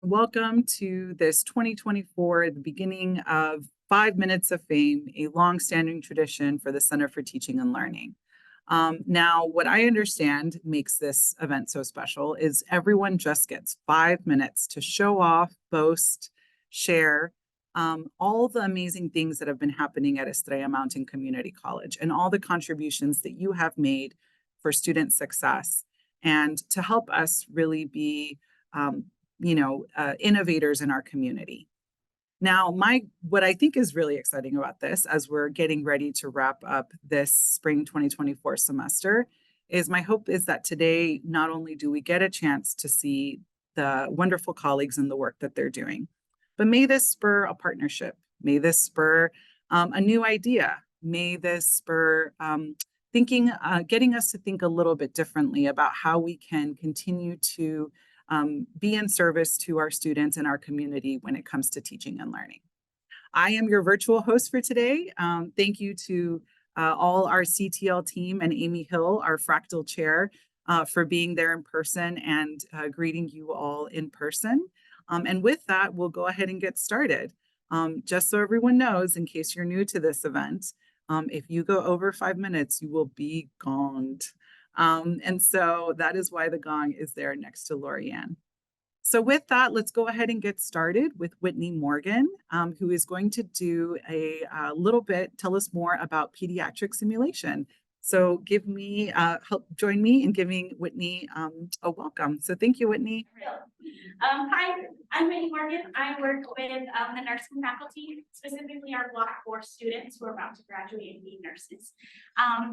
Welcome to this 2024, the beginning of 5 Minutes of Fame, a long-standing tradition for the Center for Teaching and Learning. Now, what I understand makes this event so special is everyone just gets 5 minutes to show off, boast, share all the amazing things that have been happening at Estrella Mountain Community College and all the contributions that you have made for student success and to help us really be innovators in our community. Now, what I think is really exciting about this as we're getting ready to wrap up this spring 2024 semester is my hope is that today, not only do we get a chance to see the wonderful colleagues and the work that they're doing, but may this spur a partnership. May this spur a new idea. May this spur getting us to think a little bit differently about how we can continue to be in service to our students and our community when it comes to teaching and learning. I am your virtual host for today. Thank you to all our CTL team and Amy Hill, our Fractal chair, for being there in person and greeting you all in person. And with that, we'll go ahead and get started. Just so everyone knows, in case you're new to this event, if you go over 5 minutes, you will be gonged. And so that is why the gong is there next to Lorianne. So with that, let's go ahead and get started with Whitney Morgan, who is going to do a little bit, tell us more about pediatric simulation. So join me in giving Whitney a welcome. So thank you, Whitney. Hi, I'm Whitney Morgan. I work with the nursing faculty, specifically our Block 4 students who are about to graduate and be nurses.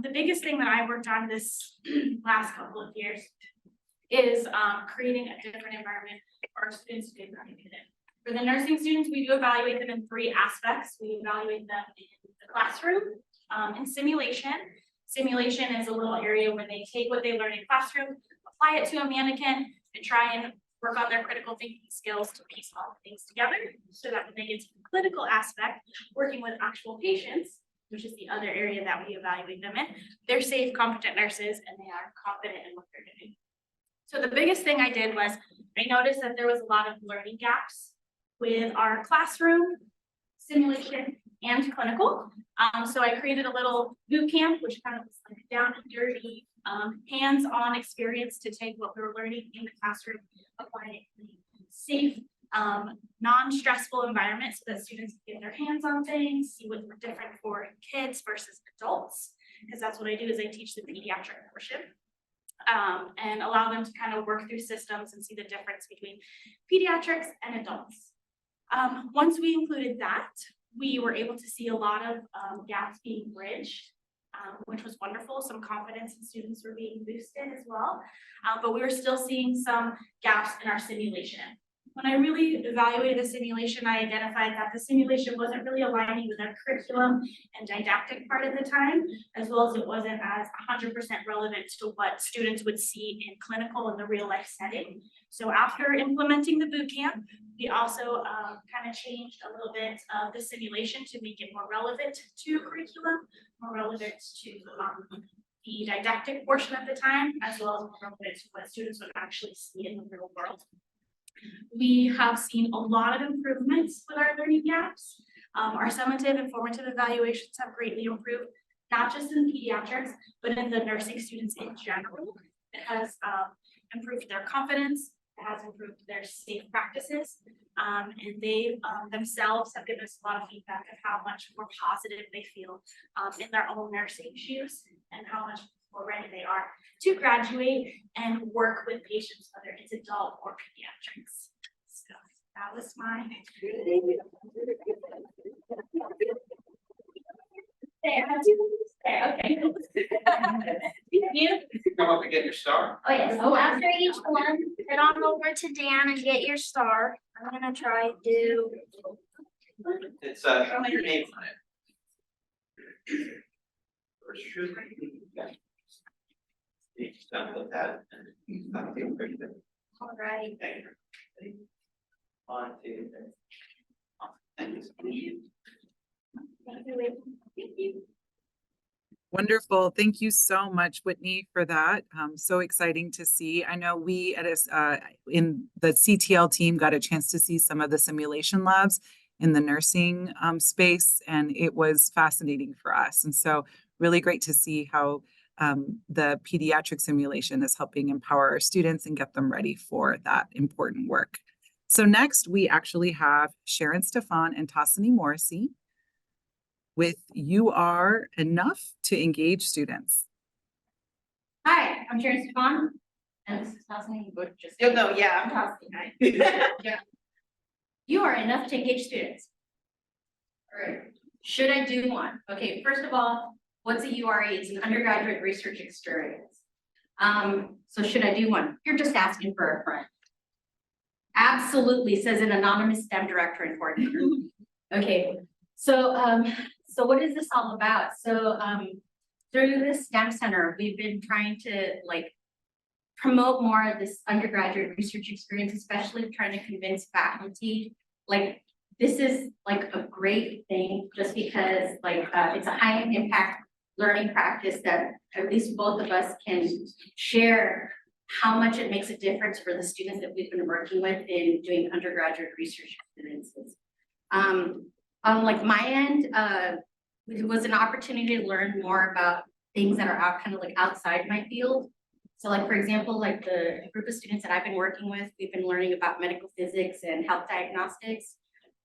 The biggest thing that I worked on this last couple of years is creating a different environment for our students to graduate in. For the nursing students, we do evaluate them in 3 aspects. We evaluate them in the classroom, in simulation. Simulation is a little area where they take what they learn in classroom, apply it to a mannequin, and try and work on their critical thinking skills to piece all the things together so that when they get to the clinical aspect, working with actual patients, which is the other area that we evaluate them in, they're safe, competent nurses, and they are confident in what they're doing. So the biggest thing I did was I noticed that there was a lot of learning gaps with our classroom, simulation, and clinical. So I created a little boot camp, which kind of was like down and dirty, hands-on experience to take what we were learning in the classroom, apply it in a safe, non-stressful environment so that students can get their hands on things, see what's different for kids versus adults, because that's what I do is I teach the pediatric portion. And allow them to kind of work through systems and see the difference between pediatrics and adults. Once we included that, we were able to see a lot of gaps being bridged, which was wonderful. Some confidence in students were being boosted as well, but we were still seeing some gaps in our simulation. When I really evaluated the simulation, I identified that the simulation wasn't really aligning with our curriculum and didactic part at the time, as well as it wasn't as 100% relevant to what students would see in clinical and the real life setting. So after implementing the boot camp, we also kind of changed a little bit of the simulation to make it more relevant to curriculum, more relevant to the didactic portion at the time, as well as more relevant to what students would actually see in the real world. We have seen a lot of improvements with our learning gaps. Our summative and formative evaluations have greatly improved, not just in pediatrics, but in the nursing students in general. It has improved their confidence, it has improved their safe practices, and they themselves have given us a lot of feedback of how much more positive they feel in their own nursing shoes and how much more ready they are to graduate and work with patients, whether it's adult or pediatrics. So that was my okay. Thank you. Come up and get your star. Oh yes. Oh, after each one, head on over to Dan and get your star. I'm gonna try to. It's your name on it. Or should you start with that and start the pretty good. All right. Thank you. 1, 2, 3. Thank you. Thank you. Thank you. Wonderful. Thank you so much, Whitney, for that. So exciting to see. I know we in the CTL team got a chance to see some of the simulation labs in the nursing space, and it was fascinating for us. And so really great to see how the pediatric simulation is helping empower our students and get them ready for that important work. So next, we actually have Sharon Stefan and Tassini Morrissey with You Are Enough to Engage Students. Hi, I'm Sharon Stefan, and this is Tassini, but just. Oh, no, yeah, I'm Tassini. Yeah. You are enough to engage students. All right, should I do one? Okay, first of all, what's a URE? It's an undergraduate research experience. So should I do one? You're just asking for a friend. Absolutely, says an anonymous STEM director and coordinator. Okay, so what is this all about? So through the STEM Center, we've been trying to promote more of this undergraduate research experience, especially trying to convince faculty, this is a great thing just because it's a high impact learning practice that at least both of us can share how much it makes a difference for the students that we've been working with in doing undergraduate research experiences. On my end, it was an opportunity to learn more about things that are outside my field. So for example, the group of students that I've been working with, we've been learning about medical physics and health diagnostics.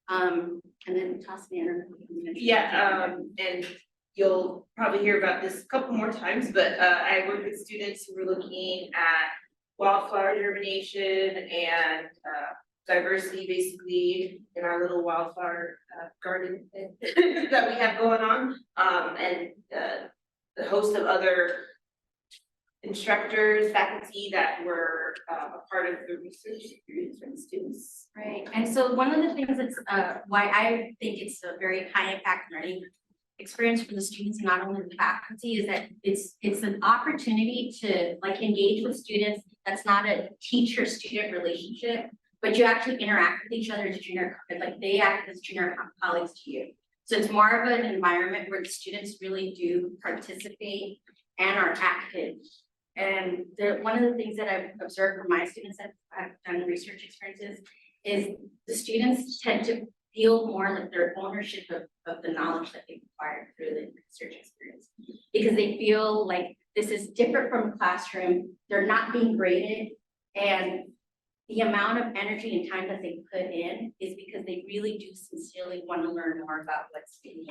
And then Tassini, I don't know if you mentioned. Yeah, and you'll probably hear about this a couple more times, but I work with students who are looking at wildflower germination and diversity basically in our little wildflower garden that we have going on, and the host of other instructors, faculty that were a part of the research experience for the students. Right, and so one of the things that's why I think it's a very high impact learning experience for the students and not only the faculty is that it's an opportunity to engage with students. That's not a teacher-student relationship, but you actually interact with each other as junior, they act as junior colleagues to you. So it's more of an environment where the students really do participate and are active. And one of the things that I've observed from my students that I've done research experiences is the students tend to feel more their ownership of the knowledge that they've acquired through the research experience. Because they feel this is different from a classroom, they're not being graded, and the amount of energy and time that they put in is because they really do sincerely want to learn more about what's being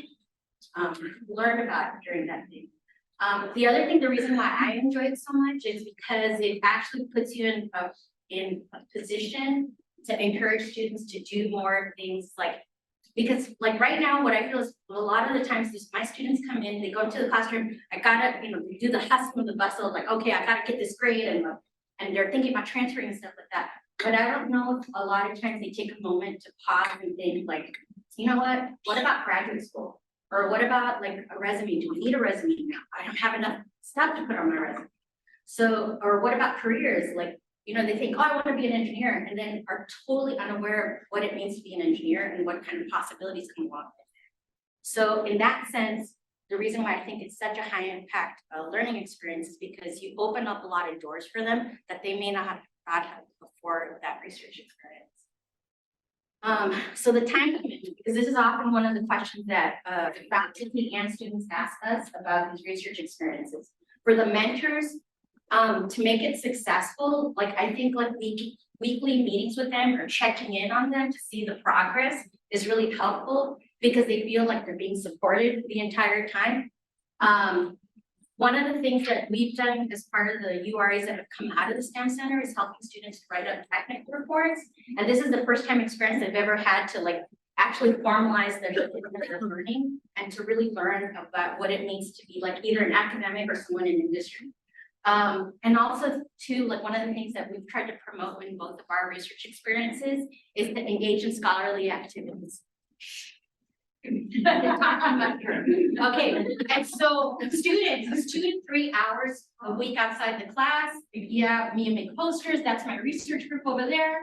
learned about during that day. The other thing, the reason why I enjoy it so much is because it actually puts you in a position to encourage students to do more things because right now what I feel is a lot of the times my students come in, they go into the classroom, I gotta, they do the hustle and the bustle, okay, I gotta get this grade and they're thinking about transferring and stuff like that. But I don't know if a lot of times they take a moment to pause and think you know what about graduate school? Or what about a resume? Do we need a resume now? I don't have enough stuff to put on my resume. So, or what about careers? They think, oh, I want to be an engineer, and then are totally unaware of what it means to be an engineer and what kind of possibilities come along with it. So in that sense, the reason why I think it's such a high impact learning experience is because you open up a lot of doors for them that they may not have thought of before that research experience. So the time commitment, because this is often one of the questions that faculty and students ask us about these research experiences. For the mentors, to make it successful, I think weekly meetings with them or checking in on them to see the progress is really helpful because they feel like they're being supported the entire time. One of the things that we've done as part of the URAs that have come out of the STEM Center is helping students write up technical reports. And this is the first time experience they've ever had to actually formalize their learning and to really learn about what it means to be either an academic or someone in industry. And also too, one of the things that we've tried to promote in both of our research experiences is to engage in scholarly activities. Okay, and so students, 2 to 3 hours a week outside the class. Yeah, me and make posters. That's my research group over there.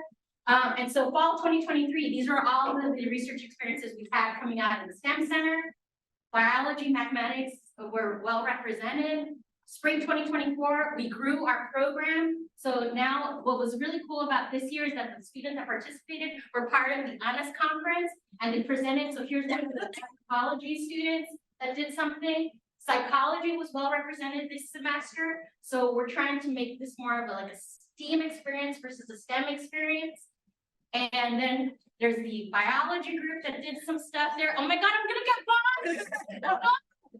And so fall 2023, these are all of the research experiences we've had coming out of the STEM Center. Biology, mathematics, we're well represented. Spring 2024, we grew our program. So now what was really cool about this year is that the students that participated were part of the honors conference and they presented. So here's one of the psychology students that did something. Psychology was well represented this semester. So we're trying to make this more of a STEAM experience versus a STEM experience. And then there's the biology group that did some stuff there. Oh my God, I'm gonna get bombed.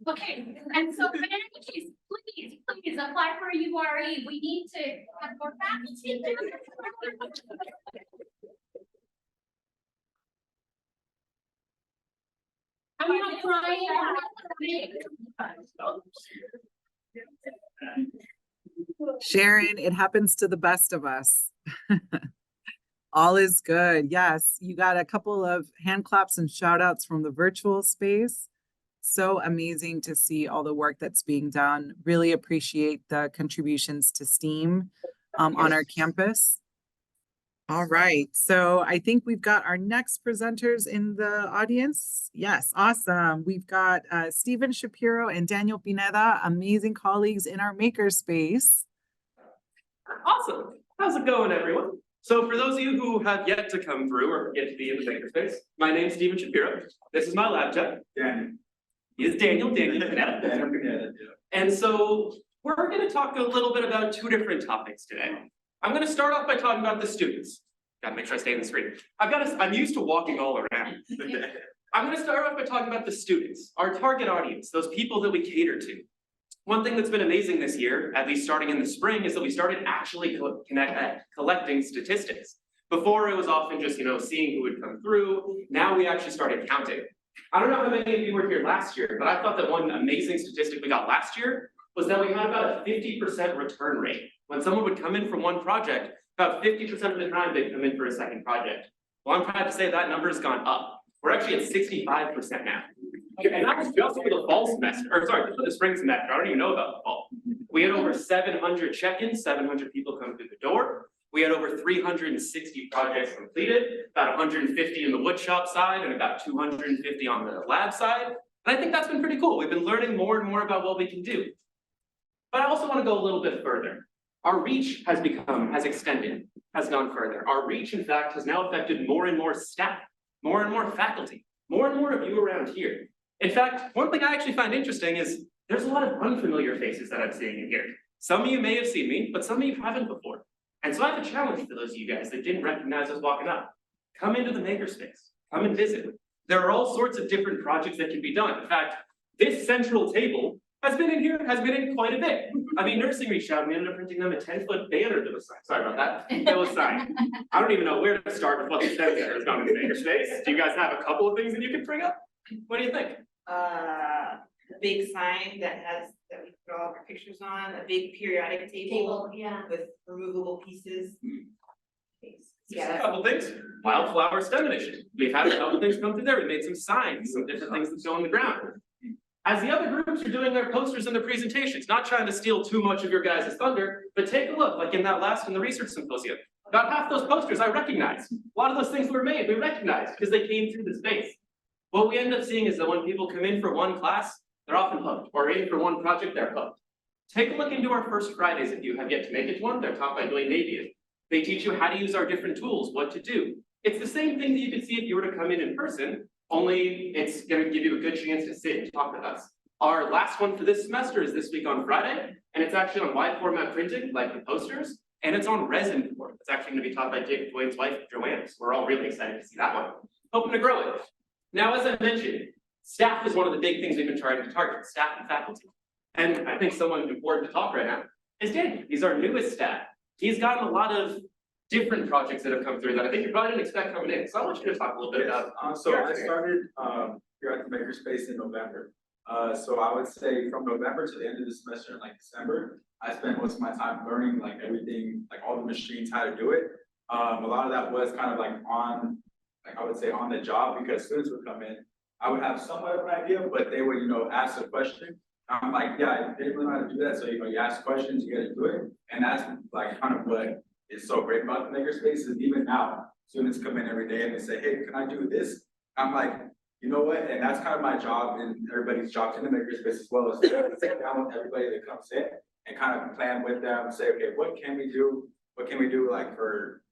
Okay, and so in any case, please apply for a URE. We need to have more faculty. I'm not crying. Sharon, it happens to the best of us. All is good. Yes, you got a couple of hand claps and shout outs from the virtual space. So amazing to see all the work that's being done. Really appreciate the contributions to STEAM on our campus. All right, so I think we've got our next presenters in the audience. Yes, awesome. We've got Stephen Shapiro and Daniel Pineda, amazing colleagues in our makerspace. Awesome. How's it going, everyone? So for those of you who have yet to come through or yet to be in the makerspace, my name's Stephen Shapiro. This is my lab tech. Daniel. He is Daniel Pineda. And so we're going to talk a little bit about two different topics today. I'm going to start off by talking about the students. Got to make sure I stay on the screen. I'm used to walking all around. I'm going to start off by talking about the students, our target audience, those people that we cater to. One thing that's been amazing this year, at least starting in the spring, is that we started actually collecting statistics. Before it was often just, seeing who would come through. Now we actually started counting. I don't know how many of you were here last year, but I thought that one amazing statistic we got last year was that we had about a 50% return rate. When someone would come in from one project, about 50% of the time they'd come in for a second project. Well, I'm proud to say that number has gone up. We're actually at 65% now. And that was just for the fall semester, or sorry, just for the spring semester. I don't even know about the fall. We had over 700 check-ins, 700 people come through the door. We had over 360 projects completed, about 150 in the woodshop side and about 250 on the lab side. And I think that's been pretty cool. We've been learning more and more about what we can do. But I also want to go a little bit further. Our reach has extended, has gone further. Our reach, in fact, has now affected more and more staff, more and more faculty, more and more of you around here. In fact, one thing I actually find interesting is there's a lot of unfamiliar faces that I'm seeing in here. Some of you may have seen me, but some of you haven't before. And so I have a challenge for those of you guys that didn't recognize us walking up. Come into the makerspace, come and visit. There are all sorts of different projects that can be done. In fact, this central table has been in quite a bit. I mean, nursing reached out and we ended up printing them a 10-foot banner that was signed. Sorry about that. It was signed. I don't even know where to start with what the STEM Center has gone in the makerspace. Do you guys have a couple of things that you can bring up? What do you think? The big sign that we put all of our pictures on, a big periodic table Yeah. with removable pieces. A couple things. Wildflower STEM Initiative. We've had a couple things come through there. We made some signs, some different things that go on the ground. As the other groups are doing their posters and their presentations, not trying to steal too much of your guys' thunder, but take a look, like in that last in the research symposium. About half those posters I recognize. A lot of those things that were made, we recognize because they came through the space. What we end up seeing is that when people come in for one class, they're often hooked, or in for one project, they're hooked. Take a look into our First Fridays if you have yet to make it to one. They're taught by Dwayne Davian. They teach you how to use our different tools, what to do. It's the same thing that you could see if you were to come in person, only it's going to give you a good chance to sit and talk with us. Our last one for this semester is this week on Friday, and it's actually on wide format printing, like the posters, and it's on resin board. It's actually going to be taught by Dwayne's wife, Joanne. So we're all really excited to see that one. Hoping to grow it. Now, as I mentioned, staff is one of the big things we've been trying to target, staff and faculty. And I think someone important to talk right now is Daniel. He's our newest staff. He's gotten a lot of different projects that have come through that I think you probably didn't expect coming in. So I want you to talk a little bit about. So I started here at the Makerspace in November. So I would say from November to the end of the semester in like December, I spent most of my time learning like everything, like all the machines, how to do it. A lot of that was kind of like I would say on the job, because students would come in. I would have somewhat of an idea, but they would, ask a question. I'm like, yeah, they didn't know how to do that. So, you ask questions, you get to do it. And that's like kind of what is so great about the makerspace is even now, students come in every day and they say, hey, can I do this? I'm like, you know what, and that's kind of my job and everybody's job in the makerspace as well, is to sit down with everybody that comes in and kind of plan with them, say, okay, what can we do? What can we do like for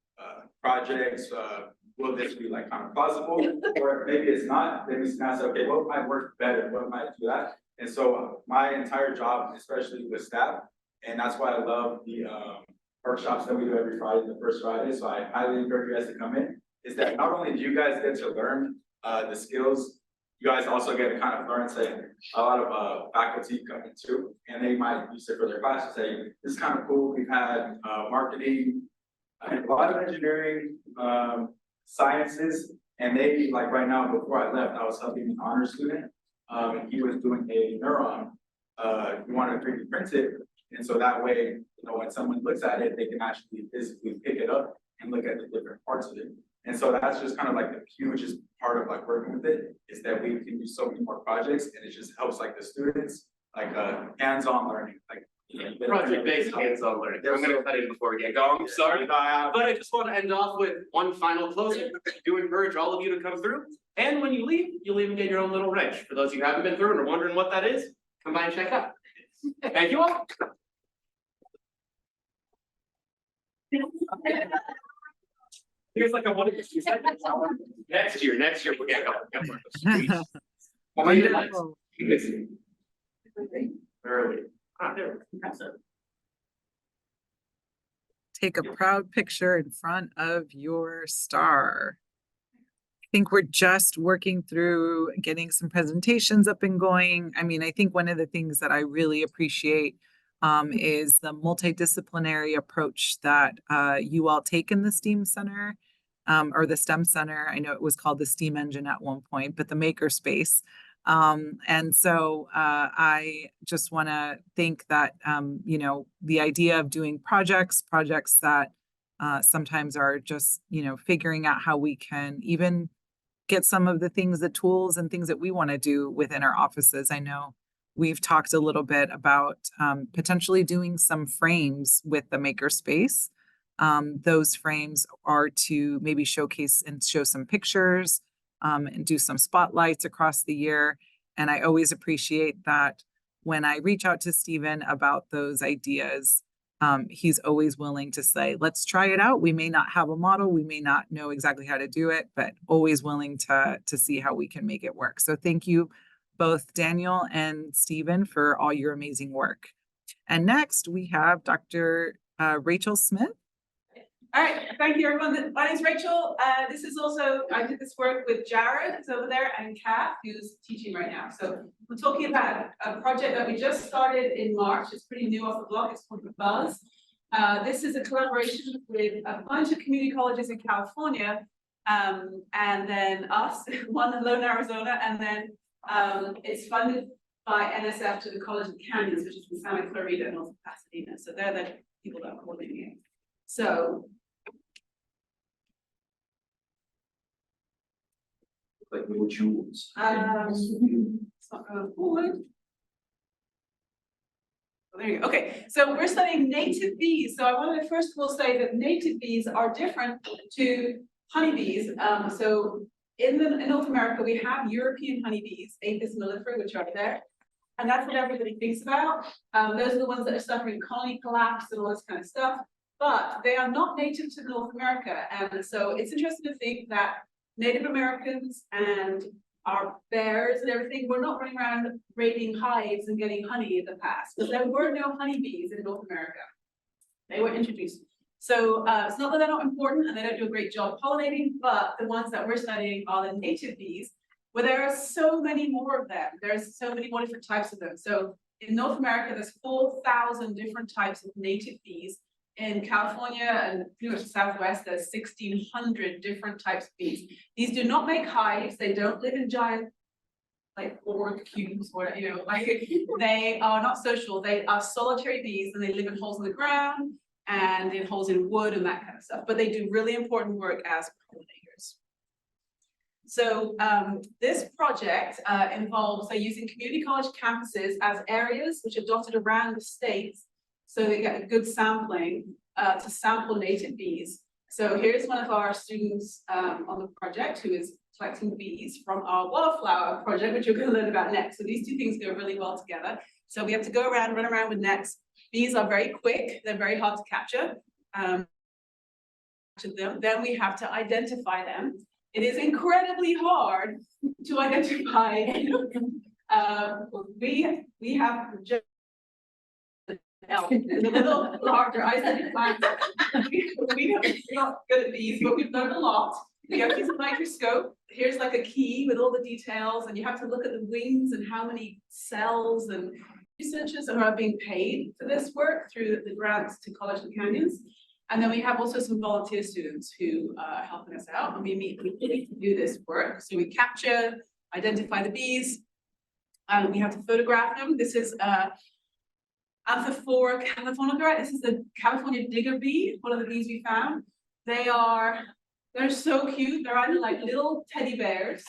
projects? Will this be like kind of plausible? Or maybe it's not, then we can ask, okay, what might work better? What might do that? And so my entire job, especially with staff, and that's why I love the workshops that we do every Friday, the first Friday, so I highly encourage you guys to come in, is that not only do you guys get to learn the skills, you guys also get to kind of learn, say, a lot of faculty come in too, and they might use it for their classes, say, this is kind of cool, we've had marketing, a lot of engineering, sciences, and they, like right now, before I left, I was helping an honor student, and he was doing a neuron, he wanted to 3D print it, and so that way, you know, when someone looks at it, they can actually physically pick it up and look at the different parts of it. And so that's just kind of like the hugest part of like working with it, is that we can do so many more projects, and it just helps like the students, like hands-on learning, like. Project-based hands-on learning. I'm gonna cut in before we get going, I'm sorry. But I just want to end off with one final closing. I do encourage all of you to come through. And when you leave, you'll even get your own little wrench. For those of you who haven't been through and are wondering what that is, come by and check out. Thank you all. Here's like a one. Next year, we'll get going. Wonderful. Early. There. Take a proud picture in front of your star. I think we're just working through getting some presentations up and going. I mean, I think one of the things that I really appreciate is the multidisciplinary approach that you all take in the STEAM Center or the STEM Center. I know it was called the STEAM Engine at one point, but the Makerspace. And so I just want to think that, you know, the idea of doing projects that sometimes are just, you know, figuring out how we can even get some of the things, the tools and things that we want to do within our offices. I know we've talked a little bit about potentially doing some frames with the Makerspace. Those frames are to maybe showcase and show some pictures, and do some spotlights across the year. And I always appreciate that when I reach out to Stephen about those ideas, he's always willing to say, let's try it out. We may not have a model, we may not know exactly how to do it, but always willing to see how we can make it work. So thank you both Daniel and Stephen for all your amazing work. And next we have Dr. Rachel Smith. All right, thank you everyone. My name is Rachel. This is also, I did this work with Jared, who's over there, and Kat, who's teaching right now. So we're talking about a project that we just started in March. It's pretty new off the block. It's called The Buzz. This is a collaboration with a bunch of community colleges in California, and then us, one in Lone, Arizona, and then it's funded by NSF to the College of Canyons, which is in Santa Clarita and also Pasadena. So they're the people that are coordinating it. So Like little jewels. it's not going forward. Oh, there you go. Okay, so we're studying native bees. So I wanted to first of all say that native bees are different to honeybees. So in North America, we have European honeybees, Apis mellifera, which are there. And that's what everybody thinks about. Those are the ones that are suffering colony collapse and all this kind of stuff. But they are not native to North America. And so it's interesting to think that Native Americans and our bears and everything were not running around raiding hives and getting honey in the past, because there were no honeybees in North America. They were introduced. So it's not that they're not important and they don't do a great job pollinating, but the ones that we're studying are the native bees, where there are so many more of them. There's so many more different types of them. So in North America, there's 4,000 different types of native bees. In California and pretty much the Southwest, there's 1,600 different types of bees. These do not make hives. They don't live in giant, like, org cubes or, you know, like, they are not social. They are solitary bees and they live in holes in the ground and in holes in wood and that kind of stuff. But they do really important work as pollinators. So this project involves using community college campuses as areas which are dotted around the states, so they get a good sampling to sample native bees. So here's one of our students on the project who is collecting bees from our wildflower project, which you're going to learn about next. So these two things go really well together. So we have to go around, run around with nets. Bees are very quick, they're very hard to capture. Then we have to identify them. It is incredibly hard to identify. We have just a little larger. I said we're not good at these, but we've learned a lot. We have to use a microscope. Here's like a key with all the details, and you have to look at the wings and how many cells, and researchers are being paid for this work through the grants to College of Canyons. And then we have also some volunteer students who are helping us out, and we meet to do this work. So we capture, identify the bees, and we have to photograph them. This is Anthophora californica. This is the California digger bee, one of the bees we found. They're so cute. They're either like little teddy bears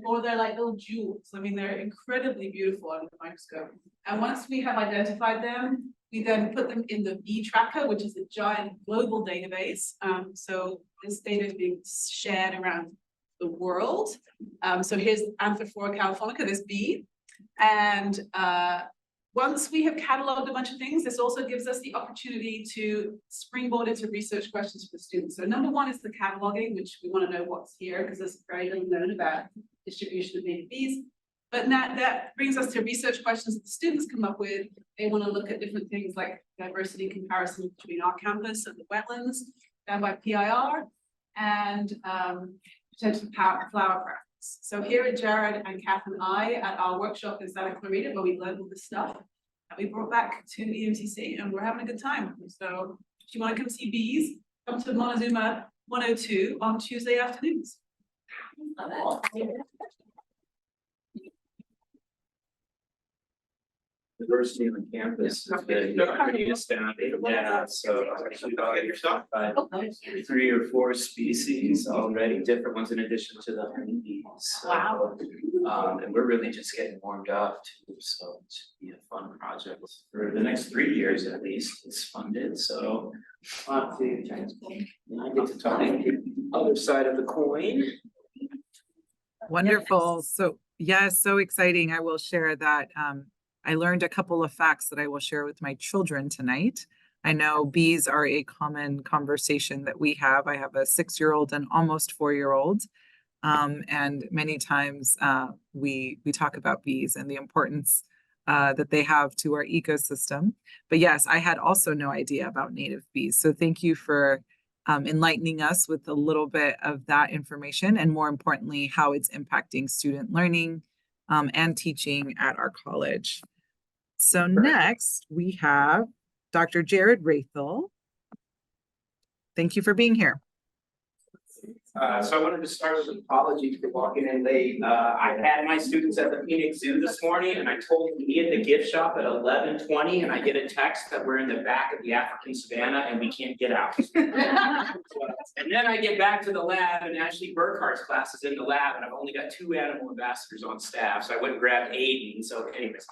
or they're like little jewels. I mean, they're incredibly beautiful under the microscope. And once we have identified them, we then put them in the bee tracker, which is a giant global database. So this data is being shared around the world. So here's Anthophora californica, this bee. And once we have cataloged a bunch of things, this also gives us the opportunity to springboard into research questions for the students. So number one is the cataloging, which we want to know what's here because there's very little known about distribution of native bees. But that brings us to research questions that the students come up with. They want to look at different things like diversity comparison between our campus and the wetlands done by PIR, and potential flower preference. So here are Jared and Kath and I at our workshop in Santa Clarita, where we learned all this stuff that we brought back to the EMTC, and we're having a good time. So if you want to come see bees, come to Montezuma 102 on Tuesday afternoons. Diversity on campus has been pretty astounding. Yeah, so actually about 3 or 4 species already, different ones in addition to the honeybees. Wow. And we're really just getting warmed up too, so it should be a fun project for the next 3 years at least. It's funded, so I get to talk to the other side of the coin. Wonderful. So yes, so exciting. I will share that I learned a couple of facts that I will share with my children tonight. I know bees are a common conversation that we have. I have a 6-year-old and almost 4-year-old. And many times we talk about bees and the importance that they have to our ecosystem. But yes, I had also no idea about native bees. So thank you for enlightening us with a little bit of that information, and more importantly, how it's impacting student learning and teaching at our college. So next we have Dr. Jared Rathel. Thank you for being here. So I wanted to start with an apology for walking in late. I had my students at the Phoenix Zoo this morning, and I told them to be in the gift shop at 11:20, and I get a text that we're in the back of the African savannah and we can't get out. And then I get back to the lab, and Ashley Burkhart's class is in the lab, and I've only got 2 animal ambassadors on staff, so I went and grabbed Aiden. So anyways,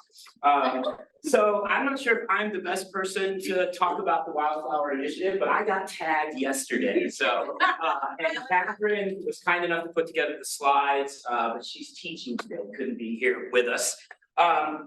so I'm not sure if I'm the best person to talk about the Wildflower Initiative, but I got tagged yesterday. So and Catherine was kind enough to put together the slides, but she's teaching today, couldn't be here with us.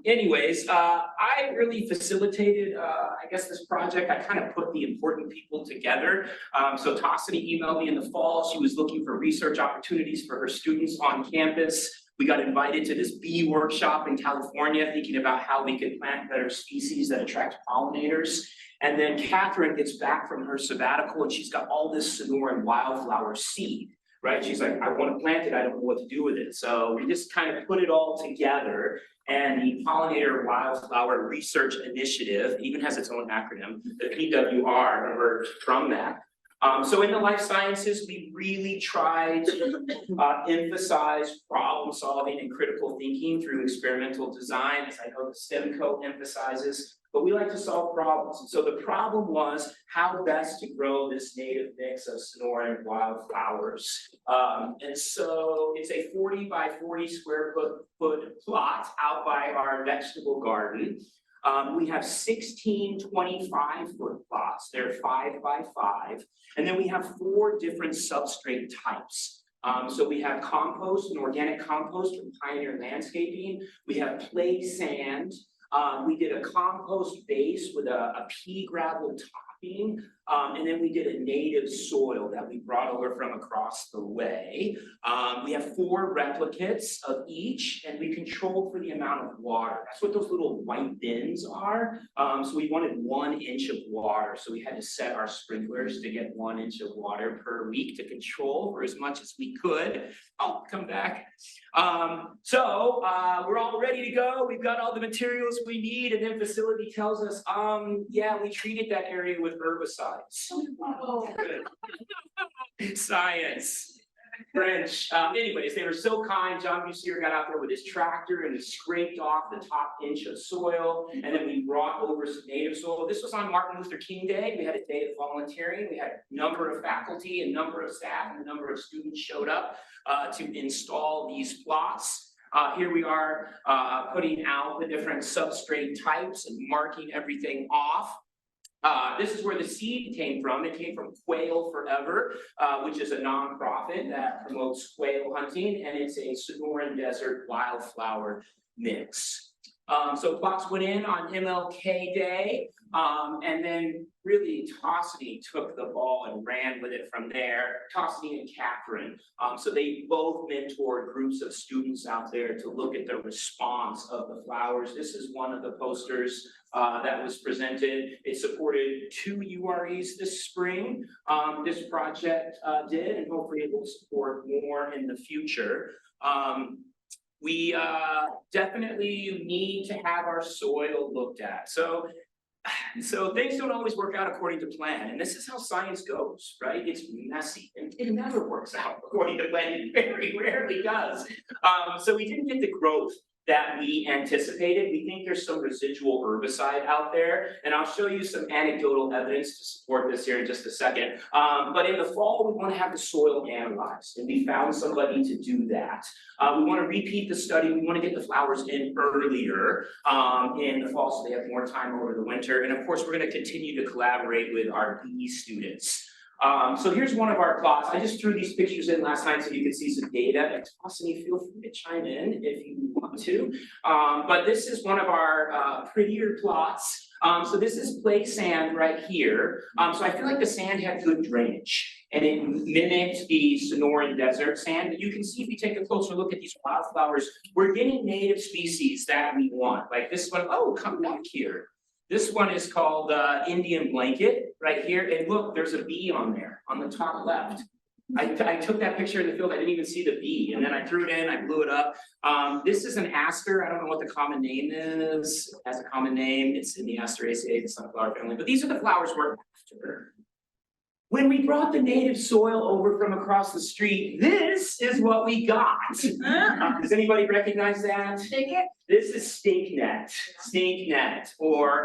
Anyways, I really facilitated, I guess, this project. I kind of put the important people together. So Tossini emailed me in the fall. She was looking for research opportunities for her students on campus. We got invited to this bee workshop in California, thinking about how we could plant better species that attract pollinators. And then Catherine gets back from her sabbatical, and she's got all this Sonoran wildflower seed, right? She's like, I want to plant it, I don't know what to do with it. So we just kind of put it all together, and the Pollinator Wildflower Research Initiative even has its own acronym, the PWR, emerged from that. So in the life sciences, we really try to emphasize problem solving and critical thinking through experimental design, as I know the STEMCO emphasizes. But we like to solve problems. And so the problem was how best to grow this native mix of Sonoran wildflowers. And so it's a 40 by 40 square foot plot out by our vegetable garden. We have 16 25-foot plots. They're 5 by 5. And then we have 4 different substrate types. So we have compost, an organic compost from Pioneer Landscaping. We have play sand. We did a compost base with a pea gravel topping. And then we did a native soil that we brought over from across the way. We have 4 replicates of each, and we controlled for the amount of water. That's what those little white bins are. So we wanted 1 inch of water. So we had to set our sprinklers to get 1 inch of water per week to control for as much as we could. I'll come back. So we're all ready to go. We've got all the materials we need, and then facility tells us, yeah, we treated that area with herbicides. Science. French. Anyways, they were so kind. John Bussier got out there with his tractor and he scraped off the top inch of soil, and then we brought over some native soil. This was on Martin Luther King Day. We had a day of volunteering. We had a number of faculty, a number of staff, and a number of students showed up to install these plots. Here we are putting out the different substrate types and marking everything off. This is where the seed came from. It came from Quail Forever, which is a nonprofit that promotes quail hunting, and it's a Sonoran Desert wildflower mix. So plots went in on MLK Day, and then really Tossany took the ball and ran with it from there. Tossany and Catherine. So they both mentored groups of students out there to look at the response of the flowers. This is one of the posters that was presented. It supported 2 UREs this spring. This project did, and hopefully it will support more in the future. We definitely need to have our soil looked at. So things don't always work out according to plan, and this is how science goes, right? It's messy, and it never works out according to plan. It very rarely does. So we didn't get the growth that we anticipated. We think there's some residual herbicide out there, and I'll show you some anecdotal evidence to support this here in just a second. But in the fall, we want to have the soil analyzed, and we found somebody to do that. We want to repeat the study. We want to get the flowers in earlier in the fall so they have more time over the winter. And of course, we're going to continue to collaborate with our bee students. So here's one of our plots. I just threw these pictures in last night so you could see some data. And Tossany, feel free to chime in if you want to. But this is one of our prettier plots. So this is play sand right here. So I feel like the sand had good drainage, and it mimicked the Sonoran Desert sand. But you can see if you take a closer look at these wildflowers, we're getting native species that we want. Like this one, oh, come back here. This one is called Indian Blanket right here. And look, there's a bee on there on the top left. I took that picture in the field. I didn't even see the bee. And then I threw it in, I blew it up. This is an aster. I don't know what the common name is. It has a common name. It's in the Asteraceae, the sunflower family. But these are the flowers we're after. When we brought the native soil over from across the street, this is what we got. Does anybody recognize that? This is stink net, or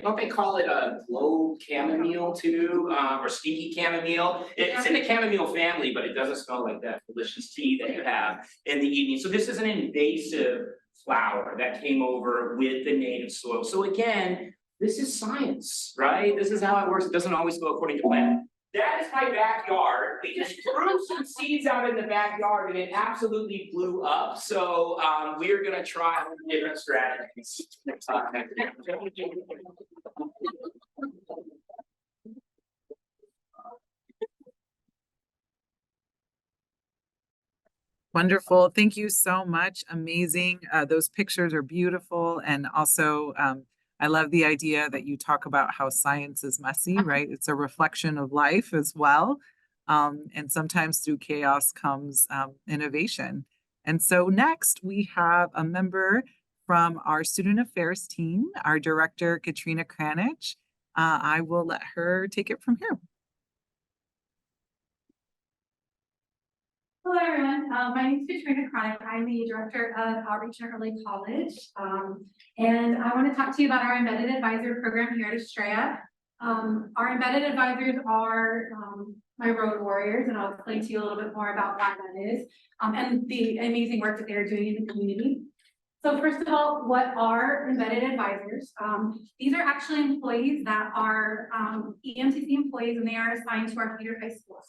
don't they call it a glow chamomile too, or stinky chamomile? It's in the chamomile family, but it doesn't smell like that delicious tea that you have in the evening. So this is an invasive flower that came over with the native soil. So again, this is science, right? This is how it works. It doesn't always go according to plan. That is my backyard. We just threw some seeds out in the backyard and it absolutely blew up. So we're gonna try different strategies. Wonderful. Thank you so much. Amazing. Those pictures are beautiful. And also, I love the idea that you talk about how science is messy, right? It's a reflection of life as well. And sometimes through chaos comes innovation. And so next we have a member from our student affairs team, our director, Katrina Kranich. I will let her take it from here. Hello, everyone. My name is Katrina Kranich. I'm the director of Outreach at Early College. And I want to talk to you about our embedded advisor program here at Estrella. Our embedded advisors are my road warriors, and I'll explain to you a little bit more about what that is and the amazing work that they're doing in the community. So first of all, what are embedded advisors? These are actually employees that are EMTC employees, and they are assigned to our feeder high schools.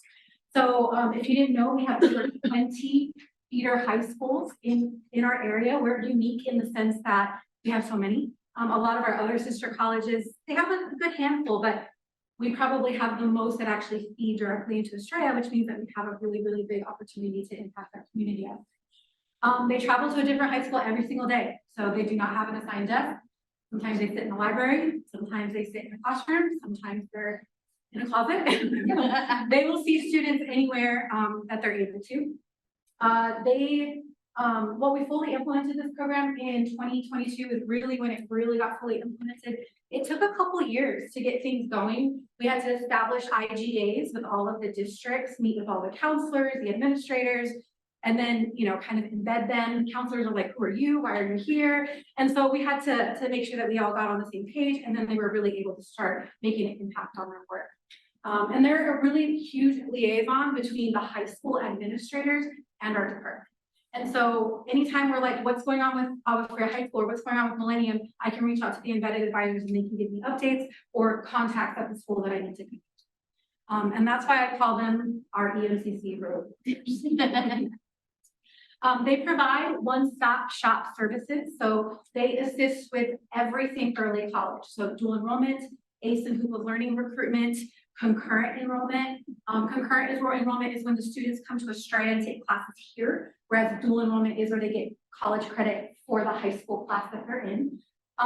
So if you didn't know, we have over 20 feeder high schools in our area. We're unique in the sense that we have so many. A lot of our other sister colleges, they have a good handful, but we probably have the most that actually feed directly into Estrella, which means that we have a really, really big opportunity to impact our community. They travel to a different high school every single day, so they do not have an assigned desk. Sometimes they sit in the library, sometimes they sit in a classroom, sometimes they're in a closet. They will see students anywhere that they're able to. Well, we fully implemented this program in 2022 is really when it really got fully implemented. It took a couple years to get things going. We had to establish IGAs with all of the districts, meet with all the counselors, the administrators, and then, you know, kind of embed them. Counselors are like, who are you? Why are you here? And so we had to make sure that we all got on the same page, and then they were really able to start making an impact on their work. And they're a really huge liaison between the high school administrators and our department. And so anytime we're like, what's going on with Aguasbuena High School, or what's going on with Millennium, I can reach out to the embedded advisors and they can give me updates or contacts at the school that I need to connect. And that's why I call them our EMCC road. They provide one-stop shop services. So they assist with everything for Lake College. So dual enrollment, ACE and Hoop of Learning recruitment, concurrent enrollment. Concurrent enrollment is when the students come to Estrella and take classes here, whereas dual enrollment is where they get college credit for the high school class that they're in.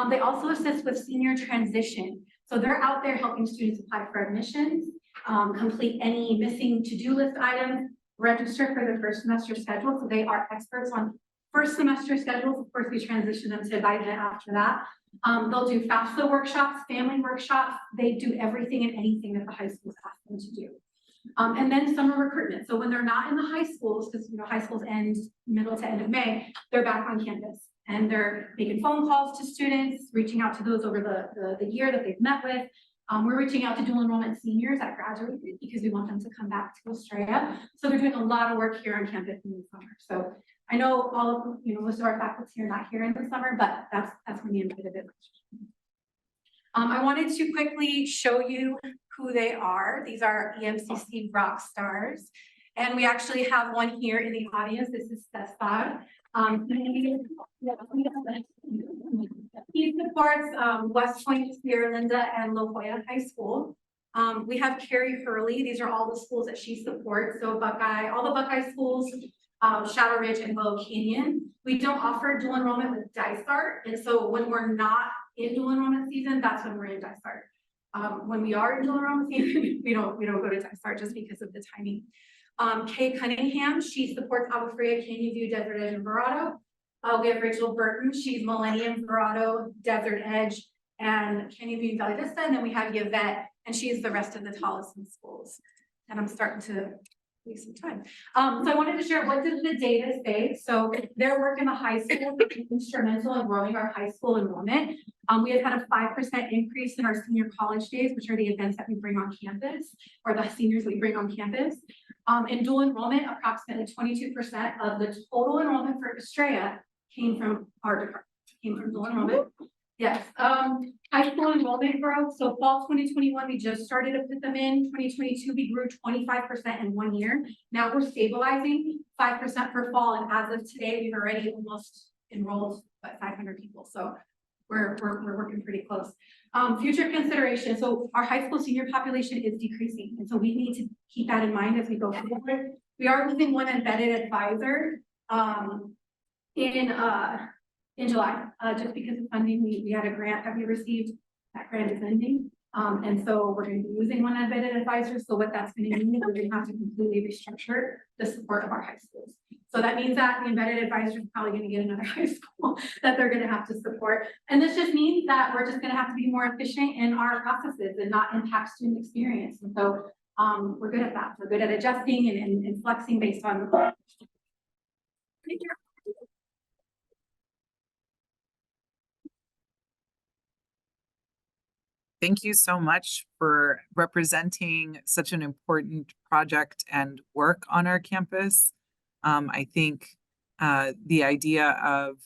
They also assist with senior transition. So they're out there helping students apply for admissions, complete any missing to-do list items, register for their first semester schedule. So they are experts on first semester schedules. Of course, we transition them to advisement after that. They'll do FAFSA workshops, family workshops. They do everything and anything that the high schools ask them to do. And then summer recruitment. So when they're not in the high schools, because you know high schools end middle to end of May, they're back on campus and they're making phone calls to students, reaching out to those over the year that they've met with. We're reaching out to dual enrollment seniors that graduated because we want them to come back to Estrella. So they're doing a lot of work here on campus in the summer. So I know all of most of our faculty are not here in the summer, but that's when the embedded is. I wanted to quickly show you who they are. These are EMCC rock stars. And we actually have one here in the audience. This is Cesar. He supports West Point, Sierra Linda, and La Jolla High School. We have Carrie Hurley. These are all the schools that she supports. So Buckeye, all the Buckeye schools, Shadow Ridge and Willow Canyon. We don't offer dual enrollment with Dysart. And so when we're not in dual enrollment season, that's when we're in Dysart. When we are in dual enrollment season, we don't go to Dysart just because of the timing. Kay Cunningham, she supports Agua Fria, Canyon View, Desert Edge, and Verado. We have Rachel Burton, she's Millennium, Verado, Desert Edge, and Canyon View, Valley Vista. And then we have Yvette, and she's the rest of the Tolleson schools. And I'm starting to leave some time. So I wanted to share, what does the data say? So their work in the high school is instrumental in growing our high school enrollment. We have had a 5% increase in our senior college days, which are the events that we bring on campus, or the seniors we bring on campus. In dual enrollment, approximately 22% of the total enrollment for Estrella came from our department, came from dual enrollment. Yes, high school enrollment growth. So fall 2021, we just started to put them in. 2022, we grew 25% in 1 year. Now we're stabilizing 5% per fall. And as of today, we've already almost enrolled 500 people. So we're working pretty close. Future consideration. So our high school senior population is decreasing. And so we need to keep that in mind as we go forward. We are losing one embedded advisor in July, just because of funding. We had a grant that we received. That grant is ending. And so we're going to be losing one embedded advisor. So what that's going to mean is we're going to have to completely restructure the support of our high schools. So that means that the embedded advisor is probably going to get another high school that they're going to have to support. And this just means that we're just going to have to be more efficient in our processes and not impact student experience. And so we're good at that. We're good at adjusting and flexing based on. Thank you so much for representing such an important project and work on our campus. I think the idea of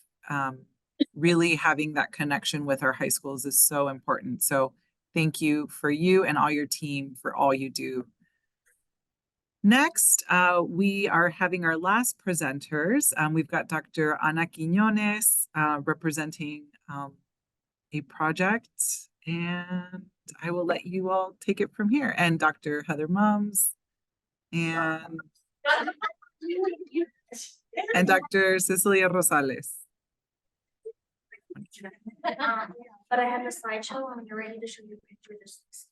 really having that connection with our high schools is so important. So thank you for you and all your team for all you do. Next, we are having our last presenters. We've got Dr. Ana Quiñones representing a project, and I will let you all take it from here. And Dr. Heather Mums and Dr. Cecilia Rosales. But I have a slideshow and you're ready to show you a picture of this.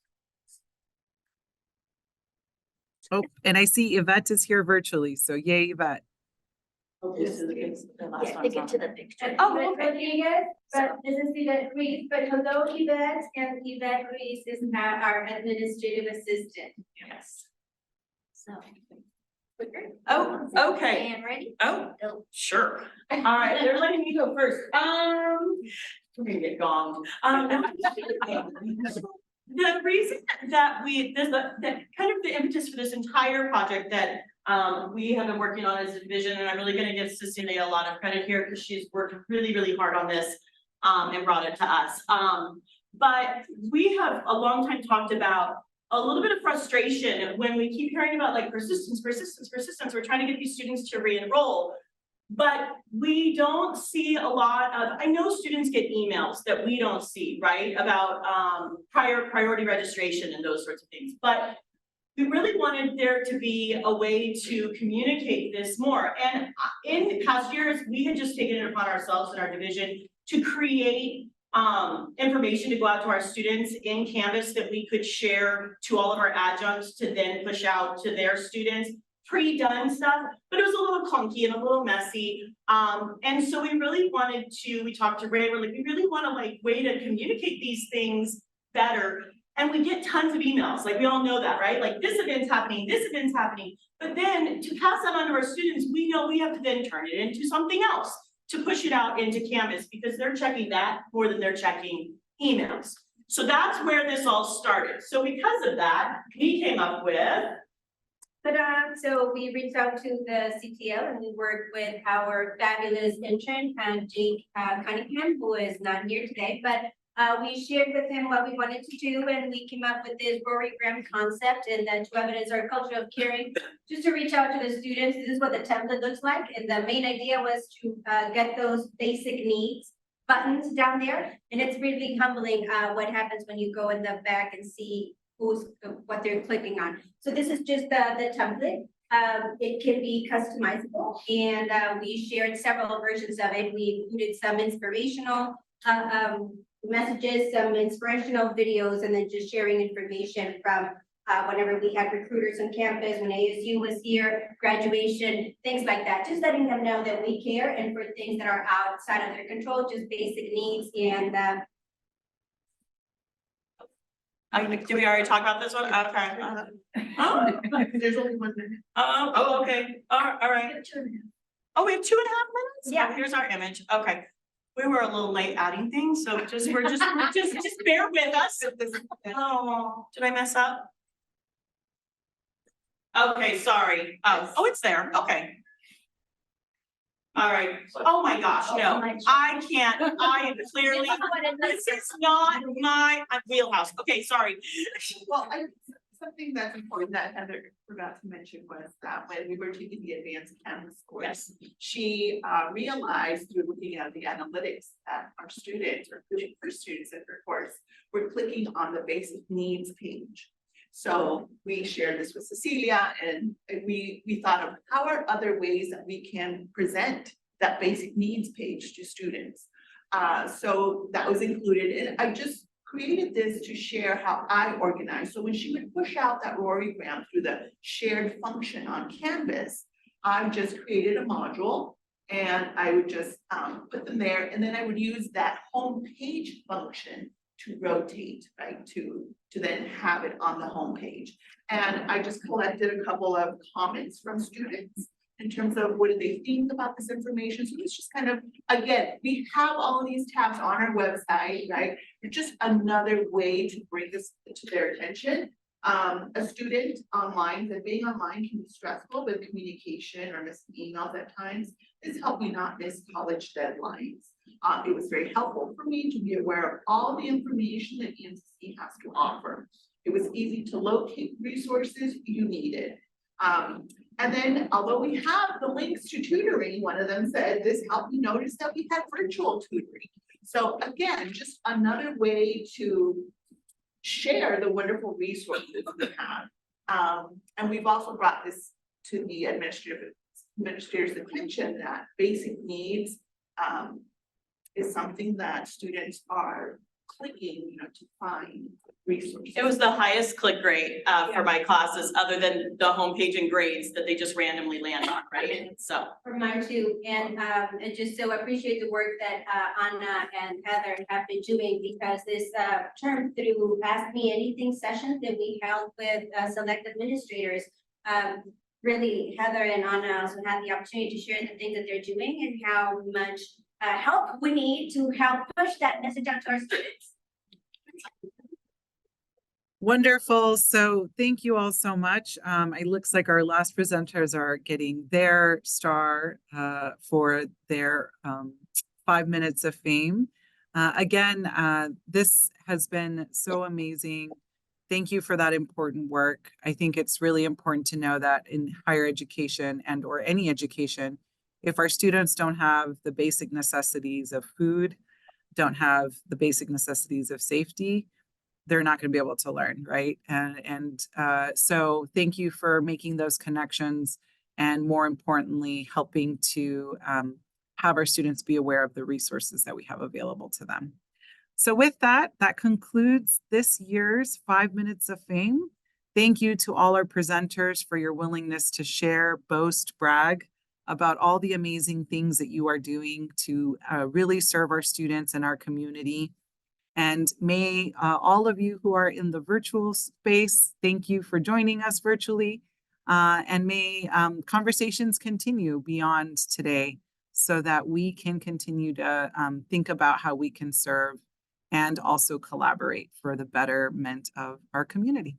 Oh, and I see Yvette is here virtually, so yay, Yvette. Yes, to get to the picture. Oh, Rodriguez, but this is Yvette Ruiz, but hello Yvette, and Yvette Ruiz is not our administrative assistant. Yes. So. Oh, okay. And ready? Oh, Go. Sure. all right, they're letting me go first. We're gonna get gonged. The reason that that kind of the impetus for this entire project that we have been working on as a division, and I'm really gonna give Cecilia a lot of credit here because she's worked really, really hard on this and brought it to us. But we have a long time talked about a little bit of frustration when we keep hearing about like persistence. We're trying to get these students to re-enroll. But we don't see a lot of, I know students get emails that we don't see, right? About priority registration and those sorts of things. But we really wanted there to be a way to communicate this more. And in the past years, we had just taken it upon ourselves in our division to create information to go out to our students in Canvas that we could share to all of our adjuncts to then push out to their students. Pre-done stuff, but it was a little clunky and a little messy. And so we really wanted to, we talked to Ray, we're like, we really want to like way to communicate these things better. And we get tons of emails, like we all know that, right? Like this event's happening, but then to pass that on to our students, we know we have to then turn it into something else to push it out into Canvas because they're checking that more than they're checking emails. So that's where this all started. So because of that, we came up with So we reached out to the CTL and we worked with our fabulous intern, Jake Cunningham, who is not here today, but we shared with him what we wanted to do and we came up with this Rory Graham concept and that to evidence our culture of caring, just to reach out to the students. This is what the template looks like. And the main idea was to get those basic needs buttons down there. And it's really humbling what happens when you go in the back and see what they're clicking on. So this is just the template. It can be customizable and we shared several versions of it. We included some inspirational messages, some inspirational videos, and then just sharing information from whenever we had recruiters on campus, when ASU was here, graduation, things like that. Just letting them know that we care and for things that are outside of their control, just basic needs and did we already talk about this one? Okay. Oh, There's only 1 minute. oh, okay. All right. Oh, we have 2.5 minutes? Yeah. Oh, here's our image. Okay. We were a little late adding things, so just bear with us. Oh, did I mess up? Okay, sorry. Oh, it's there. Okay. All right. Oh my gosh, no, I can't. I am clearly, this is not my wheelhouse. Okay, sorry. Well, something that's important that Heather forgot to mention was that when we were taking the advanced Canvas course, she realized through looking at the analytics that our students or first students in her course were clicking on the basic needs page. So we shared this with Cecilia and we thought of how are other ways that we can present that basic needs page to students. So that was included and I just created this to share how I organize. So when she would push out that Rory Graham through the shared function on Canvas, I just created a module and I would just put them there and then I would use that home page function to rotate, right, to then have it on the home page. And I just collected a couple of comments from students in terms of what did they think about this information. So it's just kind of, again, we have all of these tabs on our website, right? It's just another way to bring this to their attention. A student online, that being online can be stressful with communication or missing emails at times. This helped me not miss college deadlines. It was very helpful for me to be aware of all the information that ENCC has to offer. It was easy to locate resources you needed. And then although we have the links to tutoring, one of them said this helped me notice that we had virtual tutoring. So again, just another way to share the wonderful resources we have. And we've also brought this to the administrator's attention that basic needs is something that students are clicking, to find resources. It was the highest click rate for my classes, other than the homepage and grades that they just randomly land on, right? So. For mine too, and just so appreciate the work that Anna and Heather have been doing, because this term through Ask Me Anything sessions that we held with select administrators, really Heather and Anna also had the opportunity to share the things that they're doing and how much help we need to help push that message out to our students. Wonderful. So thank you all so much. It looks like our last presenters are getting their star for their 5 minutes of fame. Again, this has been so amazing. Thank you for that important work. I think it's really important to know that in higher education and or any education, if our students don't have the basic necessities of food, don't have the basic necessities of safety, they're not going to be able to learn, right? So thank you for making those connections, and more importantly, helping to have our students be aware of the resources that we have available to them. So with that, that concludes this year's 5 minutes of fame. Thank you to all our presenters for your willingness to share, boast, brag about all the amazing things that you are doing to really serve our students and our community. And may all of you who are in the virtual space, thank you for joining us virtually. And may conversations continue beyond today so that we can continue to think about how we can serve and also collaborate for the betterment of our community.